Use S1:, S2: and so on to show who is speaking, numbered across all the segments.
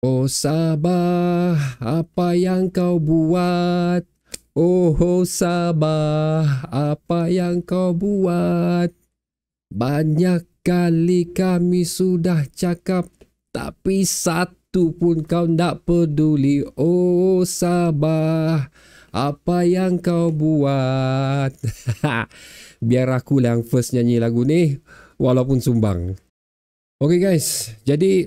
S1: Oh Sabah, apa yang kau buat? Oh Sabah, apa yang kau buat? Banyak kali kami sudah cakap, tapi satu pun kau tak peduli. Oh Sabah, apa yang kau buat? Biar aku lah yang first nyanyi lagu ni, walaupun sumbang. Okay guys, jadi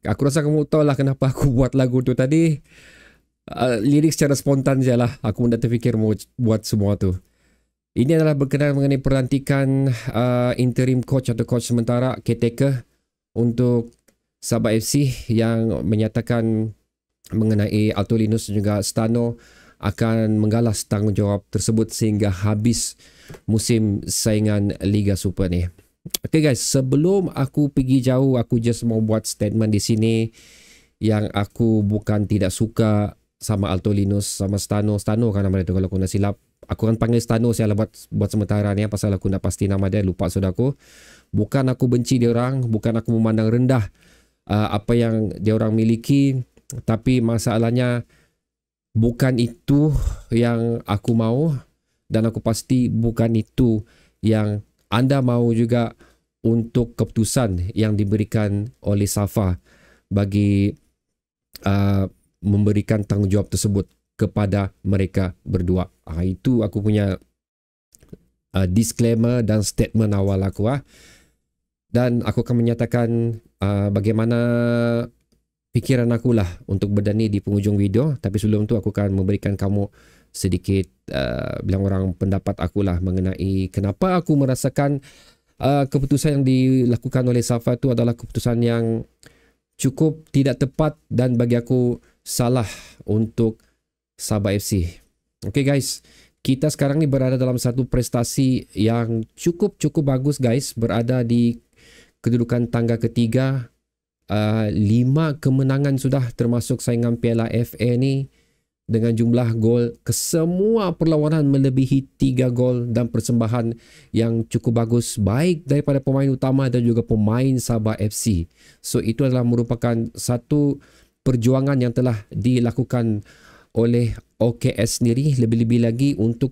S1: aku rasa kamu tahu lah kenapa aku buat lagu tu tadi. Lirik secara spontan je lah. Aku pun dah terfikir mau buat semua tu. Ini adalah berkenaan mengenai pelantikan interim coach atau coach sementara caretaker untuk Sabah FC yang menyatakan mengenai Alto Linus dan juga Stano akan menggalas tanggungjawab tersebut sehingga habis musim saingan Liga Super ni. Okay guys, sebelum aku pergi jauh, aku just mau buat statement di sini yang aku bukan tidak suka sama Alto Linus sama Stano kan nama dia tu kalau aku nak silap. Aku akan panggil Stano saya buat sementara ni pasal aku nak pasti nama dia, lupa sudah aku. Bukan aku benci dia orang, bukan aku memandang rendah apa yang dia orang miliki, tapi masalahnya bukan itu yang aku mau dan aku pasti bukan itu yang anda mahu juga untuk keputusan yang diberikan oleh Safa bagi memberikan tanggungjawab tersebut kepada mereka berdua. Itu aku punya disclaimer dan statement awal aku. Dan aku akan menyatakan bagaimana fikiran aku lah untuk berdani di penghujung video. Tapi sebelum tu aku akan memberikan kamu sedikit bilang orang pendapat aku lah mengenai kenapa aku merasakan keputusan yang dilakukan oleh Safa itu adalah keputusan yang cukup tidak tepat dan bagi aku salah untuk Sabah FC. Okay guys, kita sekarang ni berada dalam satu prestasi yang cukup bagus guys, berada di kedudukan tangga ketiga, 5 kemenangan sudah termasuk saingan Piala FA ni dengan jumlah gol kesemua perlawanan melebihi 3 gol dan persembahan yang cukup bagus baik daripada pemain utama dan juga pemain Sabah FC. So itu adalah merupakan satu perjuangan yang telah dilakukan oleh OKS sendiri, lebih-lebih lagi untuk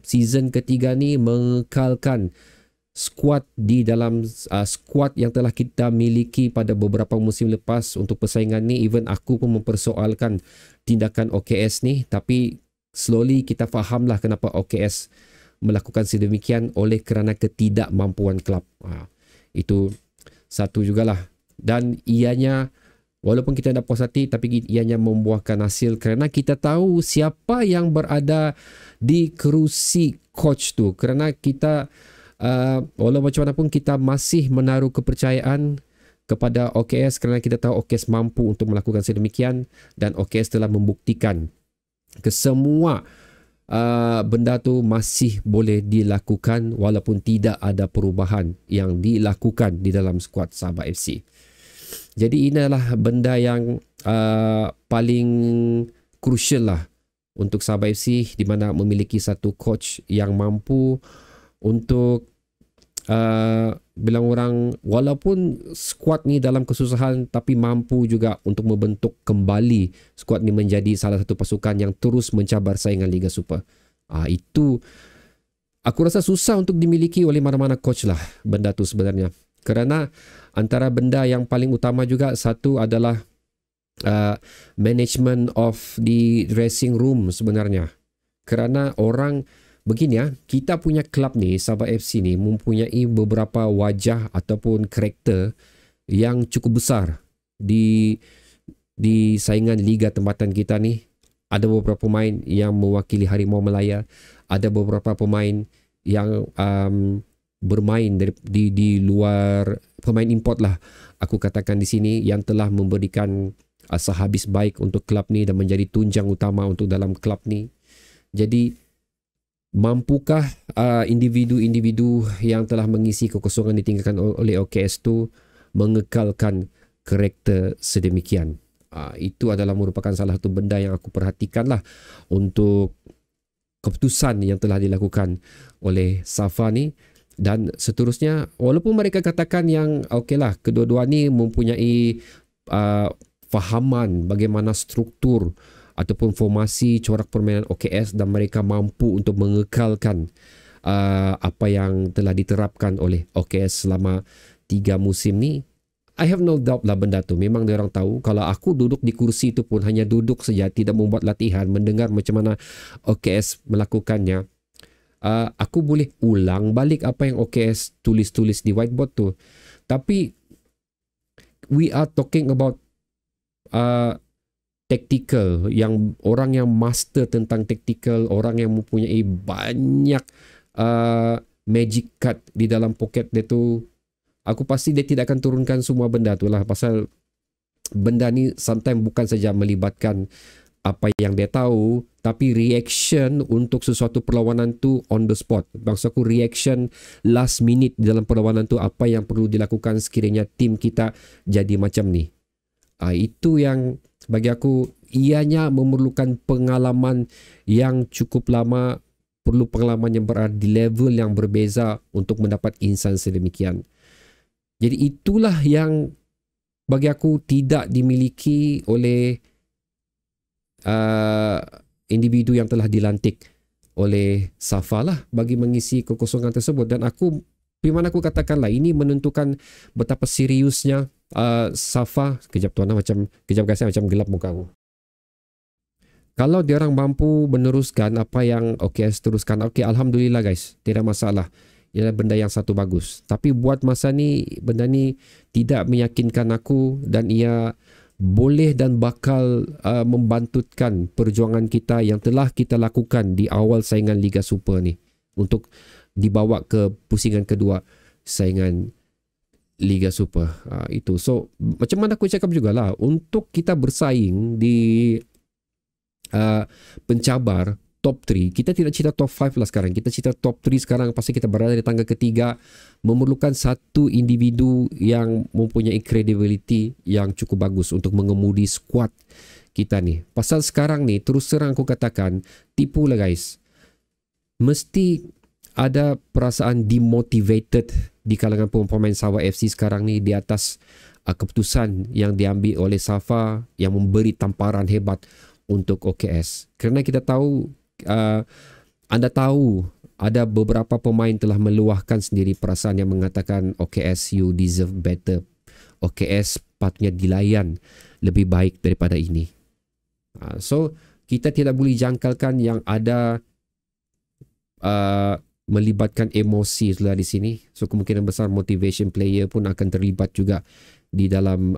S1: season ketiga ni mengekalkan skuad di dalam skuad yang telah kita miliki pada beberapa musim lepas untuk persaingan ni. Even aku pun mempersoalkan tindakan OKS ni, tapi slowly kita fahamlah kenapa OKS melakukan sedemikian oleh kerana ketidakmampuan kelab. Itu satu jugalah. Dan ianya walaupun kita dah puas hati tapi ianya membuahkan hasil kerana kita tahu siapa yang berada di kerusi coach tu. Kerana kita walau macam mana pun kita masih menaruh kepercayaan kepada OKS kerana kita tahu OKS mampu untuk melakukan sedemikian dan OKS telah membuktikan kesemua benda tu masih boleh dilakukan walaupun tidak ada perubahan yang dilakukan di dalam skuad Sabah FC. Jadi inilah benda yang paling crucial lah untuk Sabah FC, di mana memiliki satu coach yang mampu untuk bilang orang walaupun skuad ni dalam kesusahan tapi mampu juga untuk membentuk kembali skuad ni menjadi salah satu pasukan yang terus mencabar saingan Liga Super. Itu aku rasa susah untuk dimiliki oleh mana-mana coach lah benda tu sebenarnya. Kerana antara benda yang paling utama juga satu adalah management of the dressing room sebenarnya. Kerana orang begini kita punya klub ni, Sabah FC ni mempunyai beberapa wajah ataupun karakter yang cukup besar di saingan liga tempatan kita ni. Ada beberapa pemain yang mewakili Harimau Melaya, ada beberapa pemain yang bermain di luar, pemain import lah aku katakan di sini, yang telah memberikan sehabis baik untuk klub ni dan menjadi tunjang utama untuk dalam klub ni. Jadi mampukah individu-individu yang telah mengisi kekosongan ditinggalkan oleh OKS tu mengekalkan karakter sedemikian? Itu adalah merupakan salah satu benda yang aku perhatikan lah untuk keputusan yang telah dilakukan oleh Safa ni. Dan seterusnya, walaupun mereka katakan yang okey lah kedua-dua ni mempunyai fahaman bagaimana struktur ataupun formasi corak permainan OKS dan mereka mampu untuk mengekalkan apa yang telah diterapkan oleh OKS selama 3 musim ni. I have no doubt lah benda tu. Memang dia orang tahu kalau aku duduk di kursi itu pun hanya duduk saja, tidak membuat latihan, mendengar macam mana OKS melakukannya, aku boleh ulang balik apa yang OKS tulis-tulis di whiteboard tu. Tapi we are talking about tactical, yang orang yang master tentang tactical, orang yang mempunyai banyak magic card di dalam poket dia tu. Aku pasti dia tidak akan turunkan semua benda tu lah, pasal benda ni sometimes bukan saja melibatkan apa yang dia tahu, tapi reaction untuk sesuatu perlawanan tu on the spot. Maksud aku reaction last minute di dalam perlawanan tu, apa yang perlu dilakukan sekiranya tim kita jadi macam ni. Itu yang bagi aku ianya memerlukan pengalaman yang cukup lama, perlu pengalaman yang berada di level yang berbeza untuk mendapat insan sedemikian. Jadi itulah yang bagi aku tidak dimiliki oleh individu yang telah dilantik oleh Safa lah bagi mengisi kekosongan tersebut. Dan aku, bagaimana aku katakanlah, ini menentukan betapa seriusnya Safa. Kejap tuan, kejap guys, macam gelap muka aku. Kalau dia orang mampu meneruskan apa yang OKS teruskan, alhamdulillah guys, tidak masalah. Ialah benda yang satu bagus. Tapi buat masa ni, benda ni tidak meyakinkan aku, dan ia boleh dan bakal membantutkan perjuangan kita yang telah kita lakukan di awal saingan Liga Super ni untuk dibawa ke pusingan kedua saingan Liga Super. Itu. So, macam mana aku cakap jugalah, untuk kita bersaing di pencabar top 3, kita tidak cerita top 5 lah sekarang, kita cerita top 3 sekarang. Pasti kita berada di tangga ketiga, memerlukan satu individu yang mempunyai credibility yang cukup bagus untuk mengemudi squad kita ni. Pasal sekarang ni, terus terang aku katakan, tipu lah guys, mesti ada perasaan demotivated di kalangan pemain Sabah FC sekarang ni di atas keputusan yang diambil oleh Safa yang memberi tamparan hebat untuk OKS. Kerana kita tahu, anda tahu ada beberapa pemain telah meluahkan sendiri perasaan yang mengatakan OKS, you deserve better. OKS patutnya dilayan lebih baik daripada ini. So kita tidak boleh jangkalkan yang ada melibatkan emosi di sini. So kemungkinan besar motivation player pun akan terlibat juga di dalam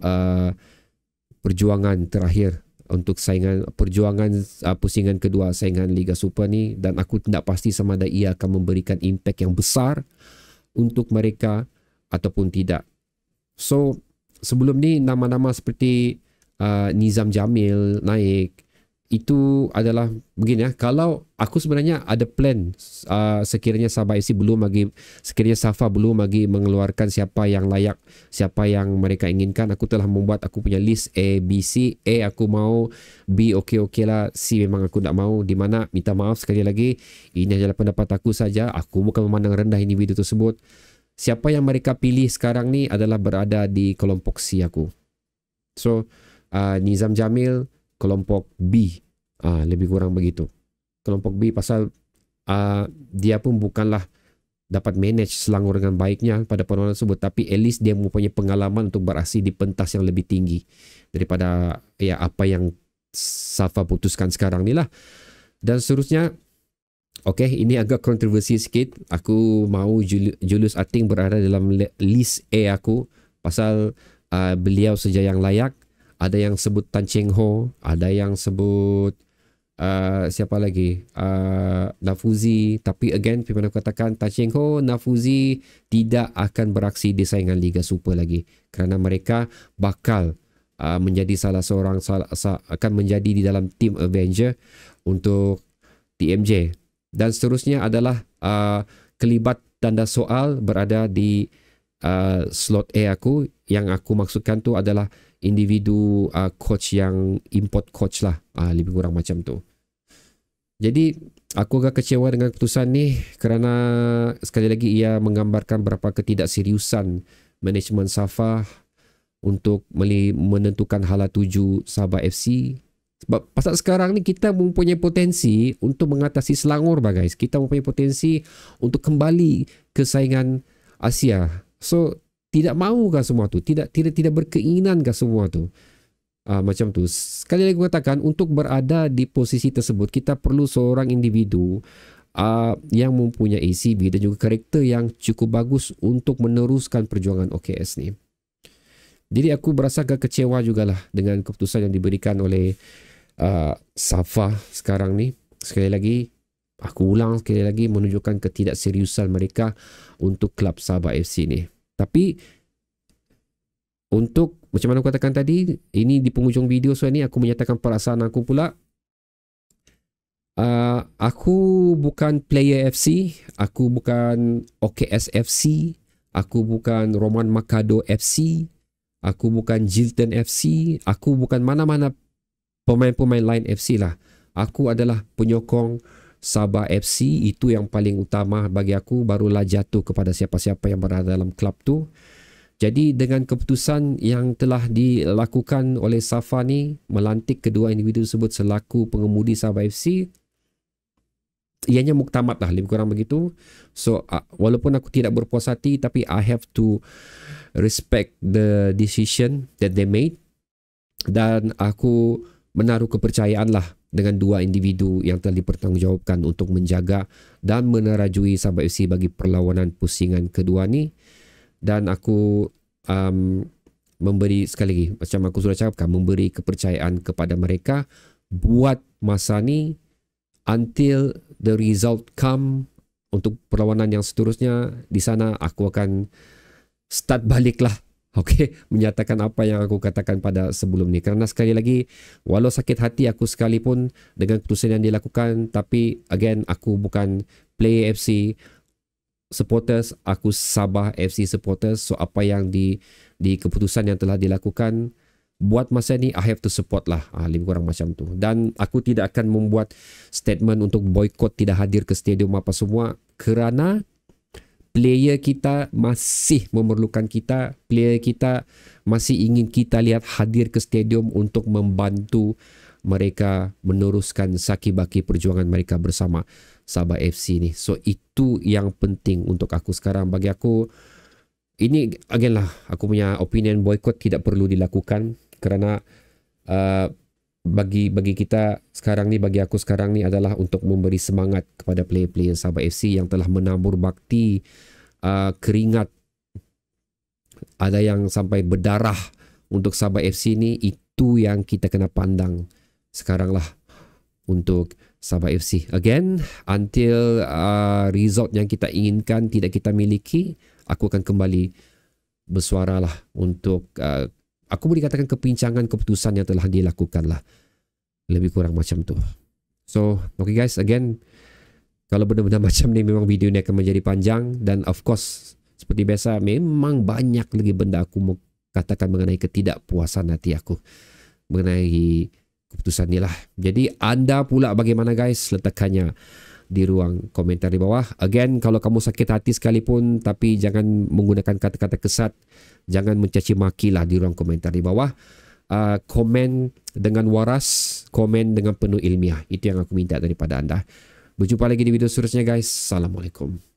S1: perjuangan terakhir untuk perjuangan pusingan kedua saingan Liga Super ni. Dan aku tidak pasti sama ada ia akan memberikan impact yang besar untuk mereka ataupun tidak. So sebelum ni nama-nama seperti Nizam Jamil naik, itu adalah begini ya. Kalau aku sebenarnya ada plan, sekiranya Sabah FC belum lagi, sekiranya Safa belum lagi mengeluarkan siapa yang layak, siapa yang mereka inginkan, aku telah membuat aku punya list A, B, C. A aku mau, B okey lah, C memang aku tak mau. Di mana, minta maaf sekali lagi, ini adalah pendapat aku saja. Aku bukan memandang rendah individu tersebut. Siapa yang mereka pilih sekarang ni adalah berada di kelompok C aku. So Nizam Jamil kelompok B, lebih kurang begitu. Kelompok B pasal dia pun bukanlah dapat manage Selangor dengan baiknya pada perlawanan tersebut, tapi at least dia mempunyai pengalaman untuk beraksi di pentas yang lebih tinggi daripada ya apa yang Safa putuskan sekarang ni lah. Dan seterusnya, okey, ini agak kontroversi sikit. Aku mau Julius Ating berada dalam list A aku pasal beliau saja yang layak. Ada yang sebut Tan Cheng Ho, ada yang sebut siapa lagi, Nafuzi. Tapi again, firman aku katakan, Tan Cheng Ho, Nafuzi tidak akan beraksi di saingan Liga Super lagi, kerana mereka bakal menjadi akan menjadi di dalam tim Avenger untuk TMJ. Dan seterusnya adalah kelibat tanda soal berada di slot A aku. Yang aku maksudkan tu adalah individu coach yang import coach lah, lebih kurang macam tu. Jadi aku agak kecewa dengan keputusan ni, kerana sekali lagi ia menggambarkan berapa ketidakseriusan manajemen Safa untuk menentukan hala tuju Sabah FC. Sebab pasal sekarang ni kita mempunyai potensi untuk mengatasi Selangor guys. Kita mempunyai potensi untuk kembali ke saingan Asia. So tidak mahukah semua tu? Tidak berkeinankah semua tu? Macam tu. Sekali lagi aku katakan, untuk berada di posisi tersebut kita perlu seorang individu yang mempunyai CV dan juga karakter yang cukup bagus untuk meneruskan perjuangan OKS ni. Jadi aku berasa agak kecewa jugalah dengan keputusan yang diberikan oleh Safa sekarang ni. Sekali lagi, aku ulang sekali lagi, menunjukkan ketidakseriusan mereka untuk klub Sabah FC ni. Tapi untuk macam mana aku katakan tadi, ini di penghujung video saya ni aku menyatakan perasaan aku pula. Aku bukan Player FC, aku bukan OKS FC, aku bukan Roman Makado FC, aku bukan Jilton FC, aku bukan mana-mana pemain-pemain lain FC lah. Aku adalah penyokong Sabah FC, itu yang paling utama bagi aku, barulah jatuh kepada siapa-siapa yang berada dalam klub tu. Jadi dengan keputusan yang telah dilakukan oleh Safa ni, melantik kedua individu tersebut selaku pengemudi Sabah FC, ianya muktamad lah, lebih kurang begitu. So walaupun aku tidak berpuas hati, tapi I have to respect the decision that they made. Dan aku menaruh kepercayaan lah dengan dua individu yang telah dipertanggungjawabkan untuk menjaga dan menerajui Sabah FC bagi perlawanan pusingan kedua ni. Dan aku memberi, sekali lagi macam aku sudah cakapkan, memberi kepercayaan kepada mereka buat masa ni until the result come. Untuk perlawanan yang seterusnya di sana aku akan start balik lah. Okey, menyatakan apa yang aku katakan pada sebelum ni. Kerana sekali lagi, walau sakit hati aku sekalipun dengan keputusan yang dilakukan, tapi again, aku bukan Player FC supporters, aku Sabah FC supporters. So apa yang di keputusan yang telah dilakukan buat masa ni, I have to support lah. Lebih kurang macam tu. Dan aku tidak akan membuat statement untuk boycott, tidak hadir ke stadium apa semua, kerana player kita masih memerlukan kita. Player kita masih ingin kita lihat hadir ke stadium untuk membantu mereka meneruskan saki-baki perjuangan mereka bersama Sabah FC ni. So itu yang penting untuk aku sekarang. Bagi aku, ini again lah, aku punya opinion, boycott tidak perlu dilakukan. Kerana bagi kita sekarang ni, bagi aku sekarang ni adalah untuk memberi semangat kepada player-player Sabah FC yang telah menabur bakti, keringat, ada yang sampai berdarah untuk Sabah FC ni. Itu yang kita kena pandang sekarang lah untuk Sabah FC. Again, until result yang kita inginkan tidak kita miliki, aku akan kembali bersuara lah untuk aku boleh katakan kepincangan keputusan yang telah dilakukan lah. Lebih kurang macam tu. So, okay guys, again, kalau benda-benda macam ni memang video ni akan menjadi panjang. Dan of course, seperti biasa, memang banyak lagi benda aku mau katakan mengenai ketidakpuasan hati aku mengenai keputusan ni lah. Jadi anda pula bagaimana guys? Letakkannya di ruang komentar di bawah. Again, kalau kamu sakit hati sekalipun, tapi jangan menggunakan kata-kata kesat, jangan mencaci maki lah di ruang komentar di bawah. Komen dengan waras, komen dengan penuh ilmiah. Itu yang aku minta daripada anda. Berjumpa lagi di video seterusnya guys. Assalamualaikum.